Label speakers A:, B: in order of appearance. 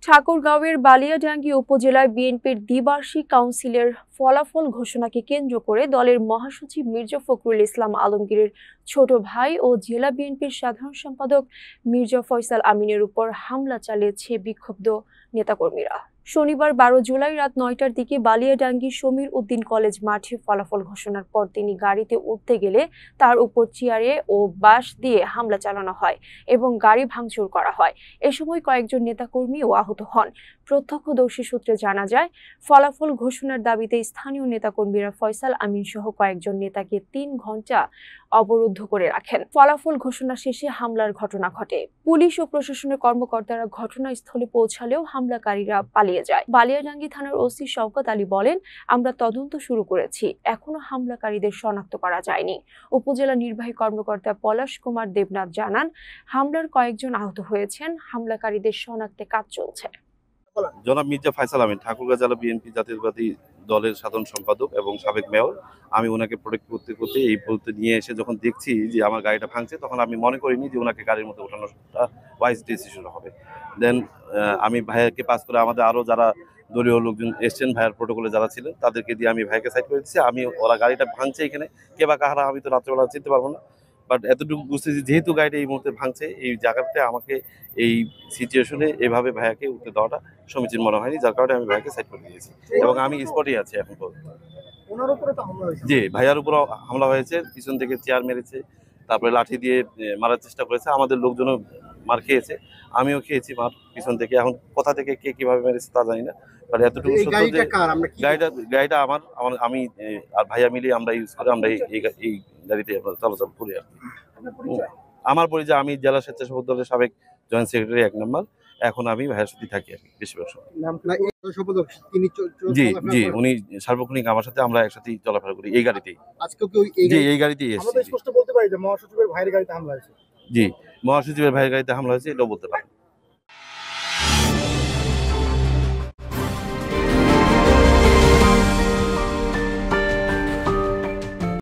A: ঠাকুরগাঁওয়ের বালিয়াডাঙ্গি উপজেলায় বিএনপির দ্বিবার্ষিক কাউন্সিলের ফলাফল ঘোষণাকে কেন্দ্র করে দলের মহাসচিব মির্জা ফখরুল ইসলাম আলমগীরের ছোট ভাই ও জেলা বিএনপির সাধারণ সম্পাদক মির্জা ফয়সাল আমিনের উপর হামলা চালিয়েছে বিক্ষুব্ধ নেতাকর্মীরা। শনিবার 12 জুলাই রাত 9টার দিকে বালিয়াডাঙ্গি সমীর উদ্দিন কলেজ মাঠে ফলাফল ঘোষণার পর তিনি গাড়িতে উঠতে গেলে তার উপর চেয়ারে ও বাঁশ দিয়ে হামলা চালানো হয় এবং গাড়ি ভাঙচুর করা হয়। এ সময় কয়েকজন নেতাকর্মীও আহত হন। প্রত্যক্ষদর্শী সূত্রে জানা যায়, ফলাফল ঘোষণার দাবিতে স্থানীয় নেতাকর্মীরা ফয়সাল আমিন সহ কয়েকজন নেতাকে 3 ঘন্টা অবরুদ্ধ করে রাখেন। ফলাফল ঘোষণা শেষে হামলার ঘটনা ঘটে। পুলিশ ও প্রশাসনের কর্মকর্তারা ঘটনাস্থলে পৌঁছালেও হামলাকারীরা পালিয়ে যায়। বালিয়াডাঙ্গি থানার ওসি শওকত আলী বলেন, আমরা তদন্ত শুরু করেছি, এখনো হামলাকারীদের শনাক্ত করা যায়নি। উপজেলা নির্বাহী কর্মকর্তা পলাশ কুমার দেবনাথ জানান, হামলার কয়েকজন আহত হয়েছেন, হামলাকারীদের শনাক্তে কাজ চলছে।
B: জনাব মির্জা ফয়সাল আমিন ঠাকুরগাঁও জেলা বিএনপি জাতীয়তাবাদী দলের সাধারণ সম্পাদক এবং সাবেক মেয়র। আমি ওনাকে প্রোটেক্ট করতে করতে এই পথে নিয়ে এসে যখন দেখছি যে আমার গাড়িটা ভাঙছে, তখন আমি মনে করিনি যে ওনাকে গাড়ির মধ্যে ওঠানোটা ওয়াইজ ডিসিশন হবে। দেন আমি ভাইয়াকে পাস করে আমাদের আরও যারা দলীয় লোকজন এসছেন, ভাইয়ার প্রোটোকলে যারা ছিলেন তাদেরকে দিয়ে আমি ভাইকে সাইড করে দিচ্ছি। আমি ওরা গাড়িটা ভাঙছে এখানে, কে বা কাহারা আমি তো রাত্রেবেলা চিনতে পারবো না, বাট এতটুকু বুঝতেছি যেহেতু গাড়িটা এই মুহূর্তে ভাঙছে, এই জায়গাতে আমাকে এই সিচুয়েশনে এভাবে ভাইয়াকে উঠতে দেওয়াটা সমীচীন মনে হয়নি, যার কারণে আমি ভাইয়াকে সাইড করে দিয়েছি এবং আমি স্পটেই আছি এখন পর্যন্ত। জি, ভাইয়ার উপর হামলা হয়েছে, পিছন থেকে চেয়ার মেরেছে, তারপরে লাঠি দিয়ে মারার চেষ্টা করেছে। আমাদের লোকজনও মার খেয়েছে, আমিও খেয়েছি মার পিছন থেকে। এখন কোথা থেকে কে কিভাবে মেরেছে তা জানি না, বাট এতটুকু সত্য যে গাড়িটা আমার আমি আর ভাইয়া মিলে আমরা ইউজ করে আমরা এই গাড়িতে চলাচল করি আর কি। আমার পরিচয়, আমি জেলা স্বেচ্ছাসেবক দলের সাবেক জয়েন্ট সেক্রেটারি 1 নম্বর। এখন আমি ভাইয়ের সাথে থাকি আর কি বেশিরভাগ সময়। জি জি, উনি সার্বক্ষণিক আমার সাথে, আমরা একসাথেই চলাফেরা করি এই গাড়িতেই। জি, এই গাড়িতেই এসেছি।
C: আমরা স্পষ্ট বলতে পারি যে মহাসচিবের ভাইয়ের গাড়িতে হামলা হয়েছে।
B: জি, মহাসচিবের ভাইয়ের গাড়িতে হামলা হয়েছে, এটাও বলতে পারি।